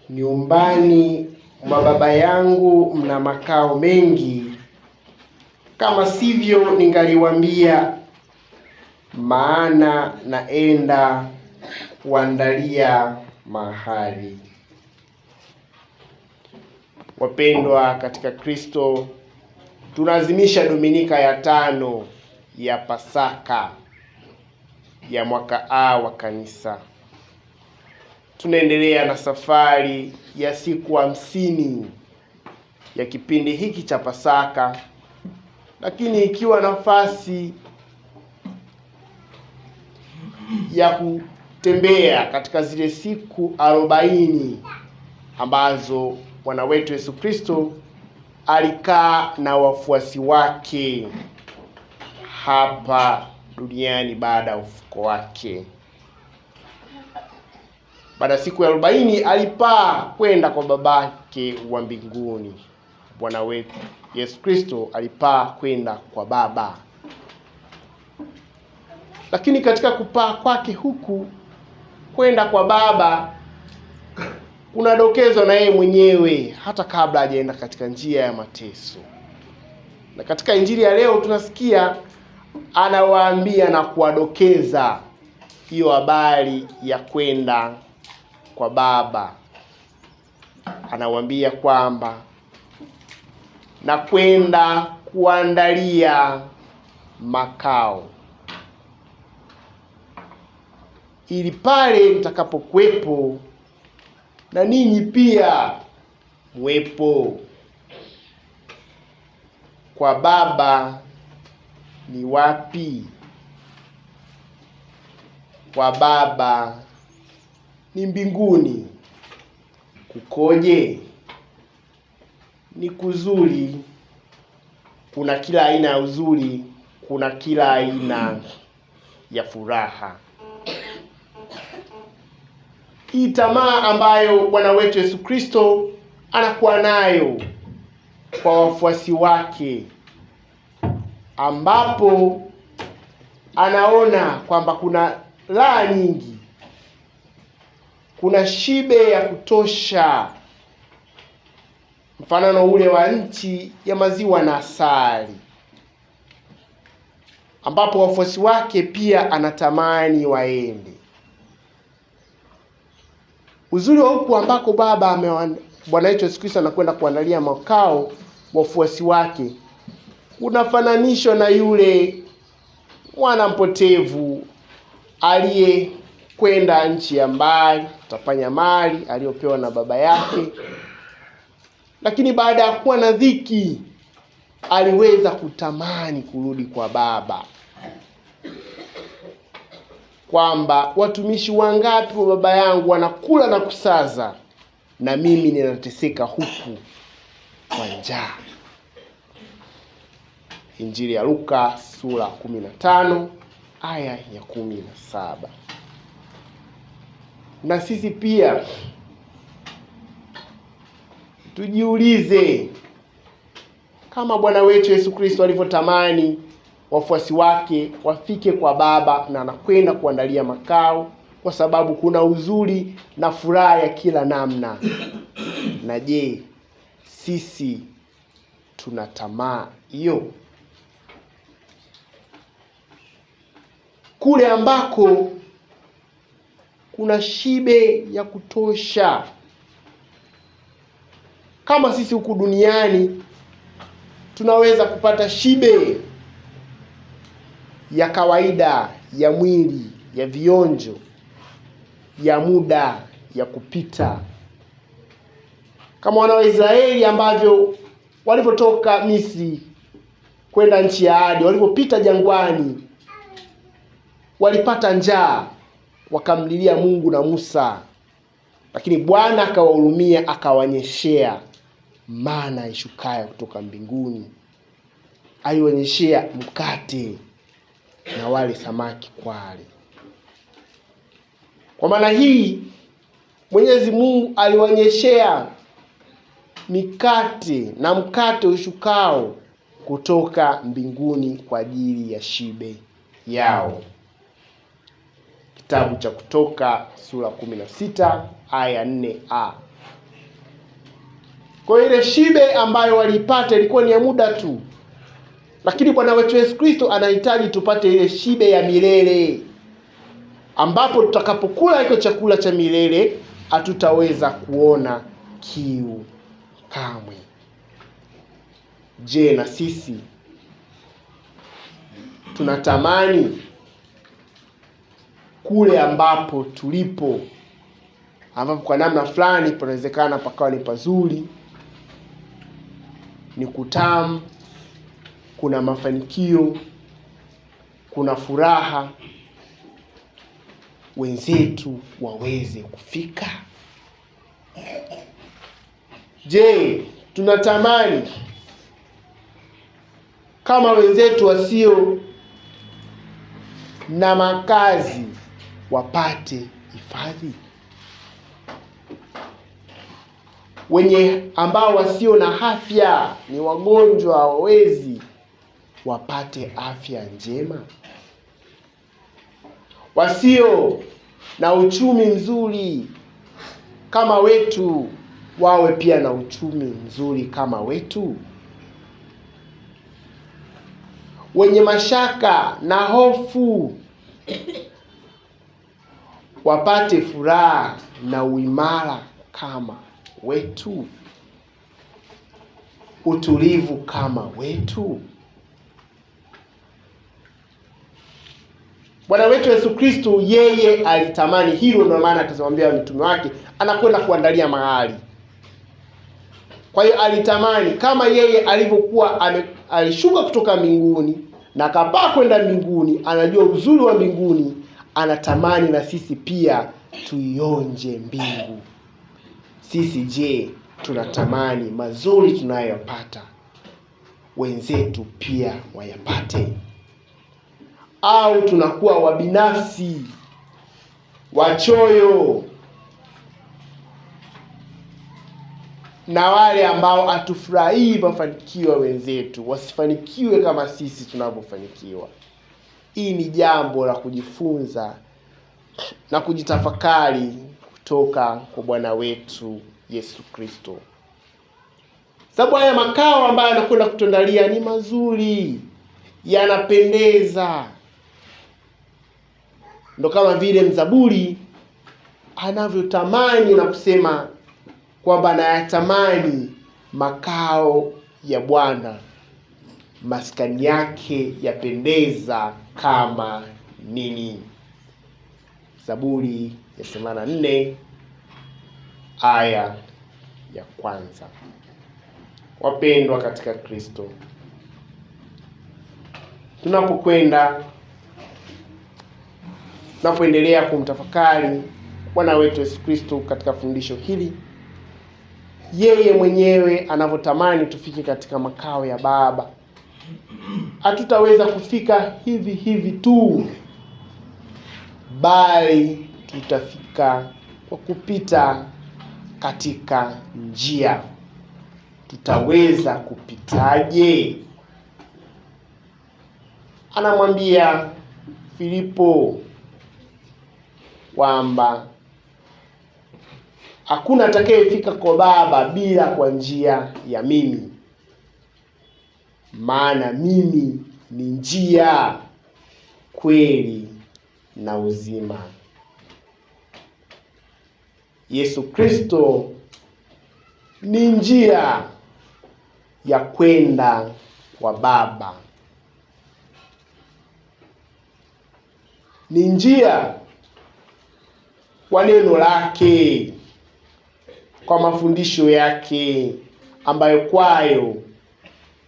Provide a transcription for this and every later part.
Nyumbani mwa Baba yangu mna makao mengi, kama sivyo ningaliwaambia, maana naenda kuandalia mahali. Wapendwa katika Kristo, tunaadhimisha Dominika ya 5 ya Pasaka ya mwaka A wa Kanisa. Tunaendelea na safari ya siku 50 ya kipindi hiki cha Pasaka, lakini ikiwa nafasi ya kutembea katika zile siku 40 ambazo Bwana wetu Yesu Kristo alikaa na wafuasi wake hapa duniani baada ya ufufuko wake. Baada ya siku ya 40 alipaa kwenda kwa Babake wa mbinguni. Bwana wetu Yesu Kristo alipaa kwenda kwa Baba. Lakini katika kupaa kwake huku kwenda kwa Baba, kuna dokezo na yeye mwenyewe hata kabla hajaenda katika njia ya mateso. Na katika Injili ya leo tunasikia anawaambia na kuwadokeza hiyo habari ya kwenda kwa Baba. Anawaambia kwamba na kwenda kuandalia makao, ili pale mtakapokuwepo na ninyi pia mwepo. Kwa Baba ni wapi? Kwa Baba ni mbinguni. Kukoje? Ni kuzuri. Kuna kila aina ya uzuri, kuna kila aina ya furaha. Hii tamaa ambayo Bwana wetu Yesu Kristo anakuwa nayo kwa wafuasi wake, ambapo anaona kwamba kuna raha nyingi, kuna shibe ya kutosha, mfanano ule wa nchi ya maziwa na asali, ambapo wafuasi wake pia anatamani waende. Uzuri wa huku ambako Bwana wetu Yesu Kristo anakwenda kuandalia makao wafuasi wake unafananishwa na yule mwana mpotevu aliyekwenda nchi ya mbali kutapanya mali aliyopewa na baba yake, lakini baada ya kuwa na dhiki aliweza kutamani kurudi kwa baba, kwamba watumishi wangapi wa baba yangu wanakula na kusaza, na mimi ninateseka huku kwa njaa. Injili ya Luka sura 15 aya ya 17. Na sisi pia tujiulize, kama Bwana wetu Yesu Kristo alivyotamani wafuasi wake wafike kwa Baba na anakwenda kuandalia makao, kwa sababu kuna uzuri na furaha ya kila namna. Na je, sisi tuna tamaa hiyo? Kule ambako kuna shibe ya kutosha, kama sisi huku duniani tunaweza kupata shibe ya kawaida ya mwili, ya vionjo, ya muda, ya kupita, kama wana wa Israeli ambavyo walipotoka Misri kwenda nchi ya ahadi, walipopita jangwani walipata njaa, wakamlilia Mungu na Musa, lakini Bwana akawahurumia, akawanyeshea mana ishukayo kutoka mbinguni. Alionyeshea mkate na wale samaki kwale. Kwa maana hii Mwenyezi Mungu alionyeshea mikate na mkate ushukao kutoka mbinguni kwa ajili ya shibe yao. Kitabu cha Kutoka sura 16 aya 4a. Kwa ile shibe ambayo walipata ilikuwa ni ya muda tu. Lakini Bwana wetu Yesu Kristo anahitaji tupate ile shibe ya milele, ambapo tutakapokula hicho chakula cha milele hatutaweza kuona kiu kamwe. Je, na sisi tunatamani kule ambapo tulipo, ambapo kwa namna fulani panawezekana pakawa ni pazuri, ni kutamu, kuna mafanikio, kuna furaha, wenzetu waweze kufika? Je, tunatamani kama wenzetu wasio na makazi wapate hifadhi? Wenye ambao wasio na afya, ni wagonjwa, hawawezi, wapate afya njema? Wasio na uchumi mzuri kama wetu wawe pia na uchumi mzuri kama wetu? Wenye mashaka na hofu wapate furaha na uimara kama wetu? Utulivu kama wetu? Bwana wetu Yesu Kristo yeye alitamani hilo, ndio maana akawaambia mitume wake anakwenda kuandalia mahali. Kwa hiyo alitamani kama yeye alivyokuwa alishuka kutoka mbinguni na akapaa kwenda mbinguni, anajua uzuri wa mbinguni, anatamani na sisi pia tuionje mbingu. Sisi je, tunatamani mazuri tunayopata wenzetu pia wayapate? Au tunakuwa wabinafsi, wachoyo, na wale ambao hatufurahii mafanikio ya wenzetu wasifanikiwe kama sisi tunavyofanikiwa? Hii ni jambo la kujifunza na kujitafakari kutoka kwa Bwana wetu Yesu Kristo. Sababu haya makao ambayo anakwenda kutuandalia ni mazuri, yanapendeza. Ndo kama vile mzaburi anavyotamani na kusema kwamba anayatamani makao ya Bwana, maskani yake yapendeza kama nini. Zaburi ya 84 aya ya 1. Wapendwa katika Kristo, tunapoendelea kumtafakari Bwana wetu Yesu Kristo katika fundisho hili, yeye mwenyewe anavyotamani tufike katika makao ya Baba, hatutaweza kufika hivi hivi tu, bali tutafika kwa kupita katika njia. Tutaweza kupitaje? Anamwambia Filipo kwamba hakuna atakayefika kwa Baba bila kwa njia ya mimi, maana mimi ni njia, kweli na uzima. Yesu Kristo ni njia ya kwenda kwa Baba, ni njia kwa neno lake, kwa mafundisho yake ambayo kwayo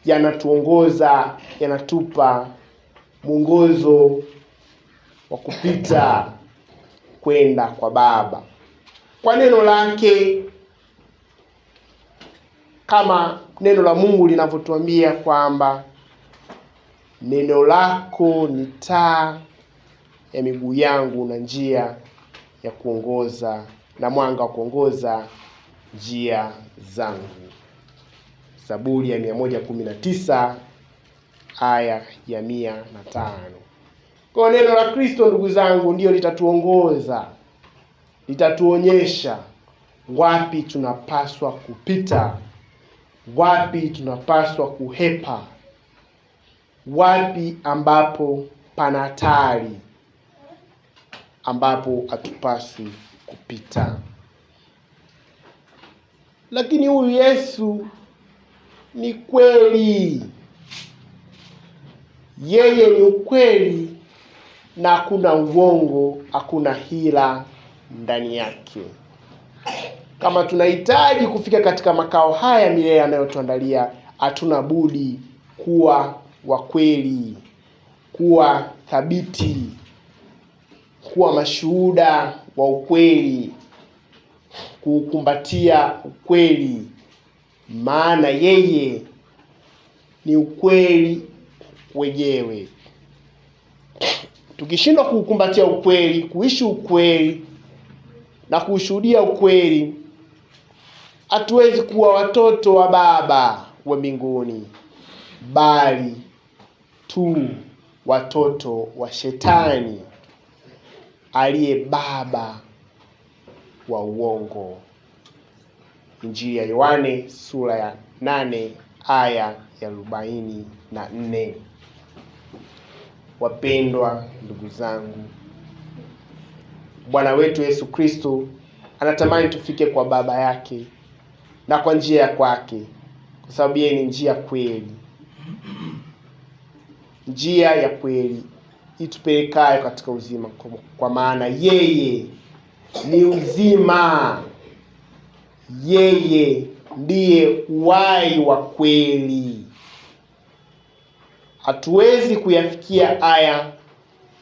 yanatuongoza, yanatupa mwongozo wa kupita kwenda kwa Baba. Kwa neno lake, kama neno la Mungu linavyotuambia kwamba neno lako ni taa ya miguu yangu na njia ya kuongoza na mwanga wa kuongoza njia zangu. Zaburi ya 119 aya ya 105. Kwa neno la Kristo, ndugu zangu, ndio litatuongoza, litatuonyesha wapi tunapaswa kupita wapi tunapaswa kuhepa, wapi ambapo pana hatari ambapo hatupaswi kupita. Lakini huyu Yesu ni kweli. Yeye ni ukweli na hakuna uongo, hakuna hila ndani yake. Kama tunahitaji kufika katika makao haya milele anayotuandalia, hatuna budi kuwa wa kweli, kuwa thabiti, kuwa mashuhuda wa ukweli, kukumbatia ukweli, maana yeye ni ukweli wenyewe. Tukishindwa kukumbatia ukweli, kuishi ukweli na kushuhudia ukweli, hatuwezi kuwa watoto wa Baba wa mbinguni, bali tu watoto wa Shetani aliye baba wa uongo. Injili ya Yohane sura ya 8 aya ya 44. Wapendwa ndugu zangu, Bwana wetu Yesu Kristo anatamani tufike kwa Baba yake na kwa njia ya kwake, kwa sababu yeye ni njia kweli. Njia ya kweli itupelekayo katika uzima, kwa maana yeye ni uzima. Yeye ndiye uhai wa kweli. Hatuwezi kuyafikia haya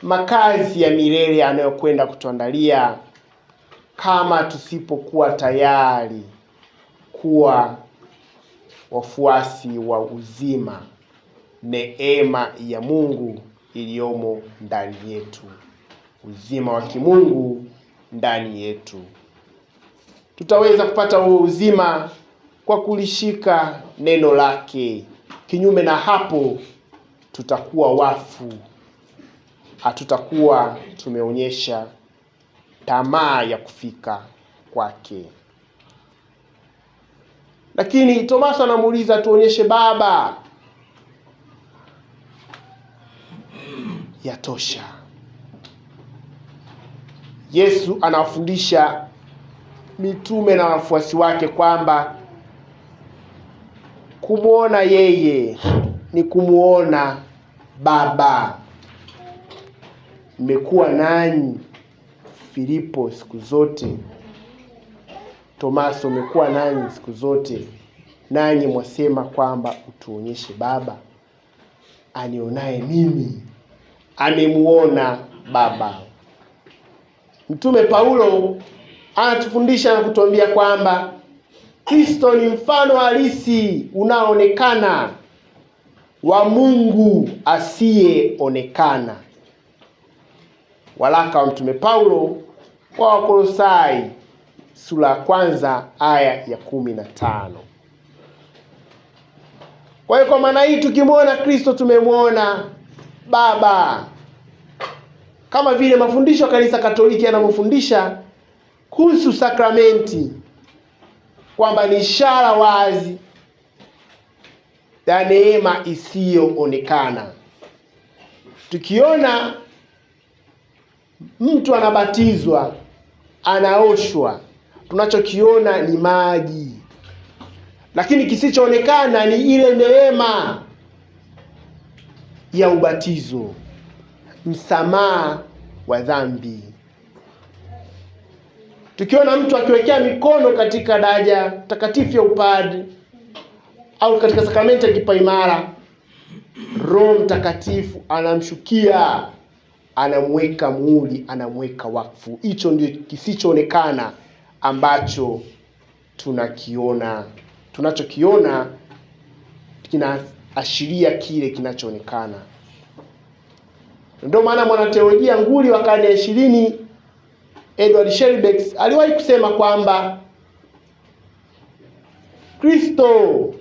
makazi ya milele anayokwenda kutuandalia kama tusipokuwa tayari kuwa wafuasi wa uzima, neema ya Mungu iliyomo ndani yetu, uzima wa kimungu ndani yetu. Tutaweza kupata huo uzima kwa kulishika neno lake. Kinyume na hapo, tutakuwa wafu, hatutakuwa tumeonyesha tamaa ya kufika kwake. Lakini Tomaso anamuuliza, tuonyeshe Baba. Yatosha. Yesu anawafundisha mitume na wafuasi wake kwamba kumuona yeye ni kumuona Baba. Nimekuwa nanyi Filipo siku zote. Tomaso, umekuwa nanyi siku zote, nanyi mwasema kwamba utuonyeshe Baba. Anionaye mimi amemuona Baba. Mtume Paulo anatufundisha na kutuambia kwamba Kristo ni mfano halisi unaoonekana wa Mungu asiyeonekana. Waraka wa Mtume Paulo kwa Wakolosai sura ya 1 aya ya 15. Kwa hiyo kwa maana hii, tukimwona Kristo tumemwona Baba. Kama vile mafundisho ya Kanisa Katoliki yanamfundisha kuhusu sakramenti kwamba ni ishara wazi ya neema isiyoonekana. Tukiona mtu anabatizwa, anaoshwa, tunachokiona ni maji, lakini kisichoonekana ni ile neema ya ubatizo, msamaha wa dhambi. Tukiona mtu akiwekea mikono katika daraja takatifu ya upadre au katika sakramenti ya kipaimara, Roho Mtakatifu anamshukia, anamweka muhuri, anamweka wakfu. Hicho ndio kisichoonekana ambacho tunakiona. Tunachokiona kinaashiria kile kinachoonekana. Ndio maana mwanateolojia nguli wa karne ya 20 Edward Shelbeck aliwahi kusema kwamba Kristo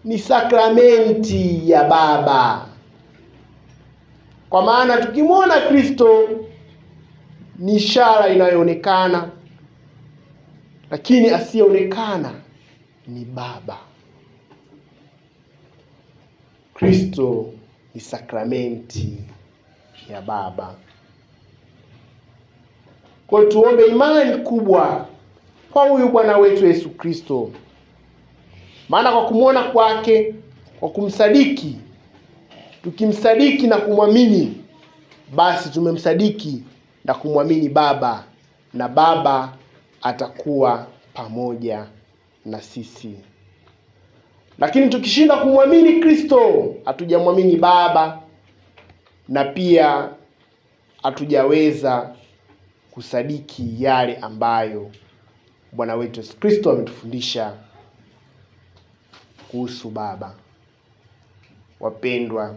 ni sakramenti ya Baba. Kwa maana tukimwona Kristo ni ishara inayoonekana, lakini asiyeonekana ni Baba. Kristo ni sakramenti ya Baba. Kwa hiyo tuombe imani kubwa kwa huyu Bwana wetu Yesu Kristo. Maana kwa kumwona kwake, kwa kumsadiki, tukimsadiki na kumwamini, basi tumemsadiki na kumwamini Baba, na Baba atakuwa pamoja na sisi. Lakini tukishinda kumwamini Kristo, hatujamwamini Baba, na pia hatujaweza kusadiki yale ambayo Bwana wetu Yesu Kristo ametufundisha kuhusu Baba. Wapendwa,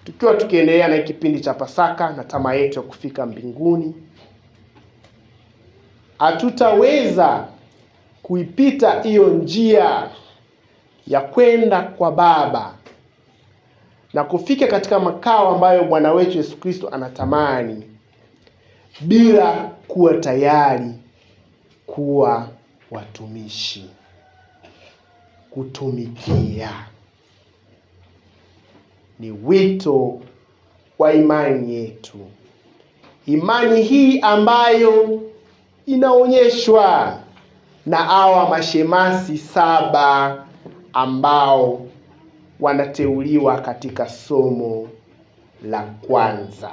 tukiwa tukiendelea na kipindi cha Pasaka na tamaa yetu ya kufika mbinguni, hatutaweza kuipita hiyo njia ya kwenda kwa Baba na kufika katika makao ambayo Bwana wetu Yesu Kristo anatamani bila kuwa tayari kuwa watumishi, kutumikia. Ni wito wa imani yetu. Imani hii ambayo inaonyeshwa na hawa mashemasi 7 ambao wanateuliwa katika somo la kwanza.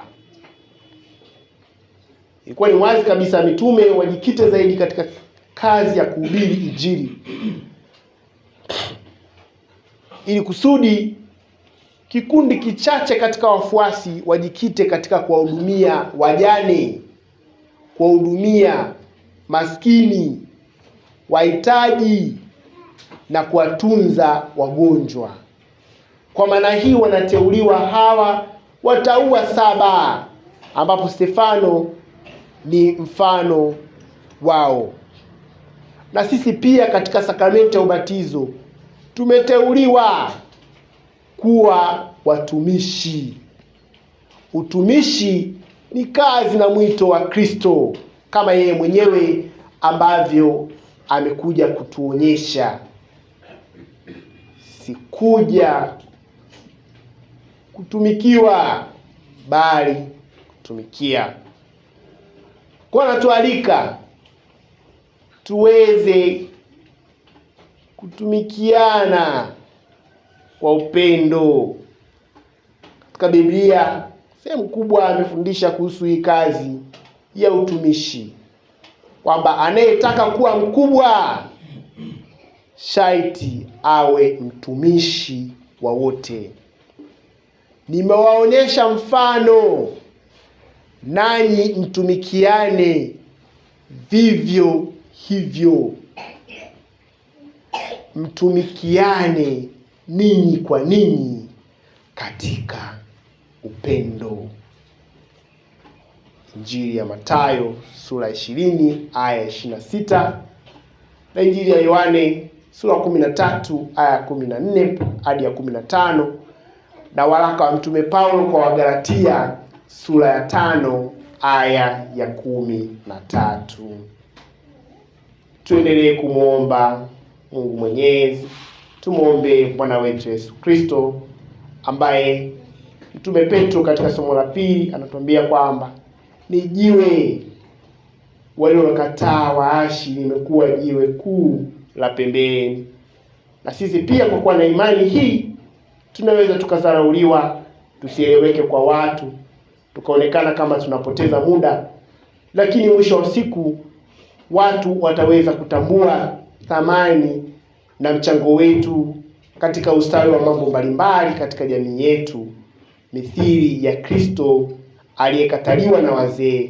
Ilikuwa ni wazi kabisa mitume wajikite zaidi katika kazi ya kuhubiri Injili, ili kusudi kikundi kichache katika wafuasi wajikite katika kuwahudumia wajane, kuwahudumia maskini, wahitaji na kuwatunza wagonjwa. Kwa maana hii wanateuliwa hawa wataua 7, ambapo Stefano ni mfano wao. Na sisi pia katika sakramenti ya ubatizo tumeteuliwa kuwa watumishi. Utumishi ni kazi na mwito wa Kristo, kama yeye mwenyewe ambavyo amekuja kutuonyesha. Sikuja kutumikiwa, bali kutumikia. Kwa anatualika tuweze kutumikiana kwa upendo. Katika Biblia sehemu kubwa amefundisha kuhusu hii kazi ya utumishi, kwamba anayetaka kuwa mkubwa shaiti awe mtumishi wa wote. Nimewaonyesha mfano, nanyi mtumikiane vivyo hivyo. Mtumikiane ninyi kwa ninyi katika upendo. Injili ya Mathayo sura 20 aya 26 na Injili ya Yohane sura 13 aya 14 hadi ya 15, na waraka wa Mtume Paulo kwa Wagalatia sura ya 5 aya ya 13. Tuendelee kumwomba Mungu Mwenyezi. Tumuombe Bwana wetu Yesu Kristo, ambaye Mtume Petro katika somo la 2 anatuambia kwamba ni jiwe walilokataa waashi limekuwa jiwe kuu la pembeni. Na sisi pia kwa kuwa na imani hii tunaweza tukadharauliwa, tusieleweke kwa watu, tukaonekana kama tunapoteza muda, lakini mwisho wa siku watu wataweza kutambua thamani na mchango wetu katika ustawi wa mambo mbalimbali katika jamii yetu, mithili ya Kristo aliyekataliwa na wazee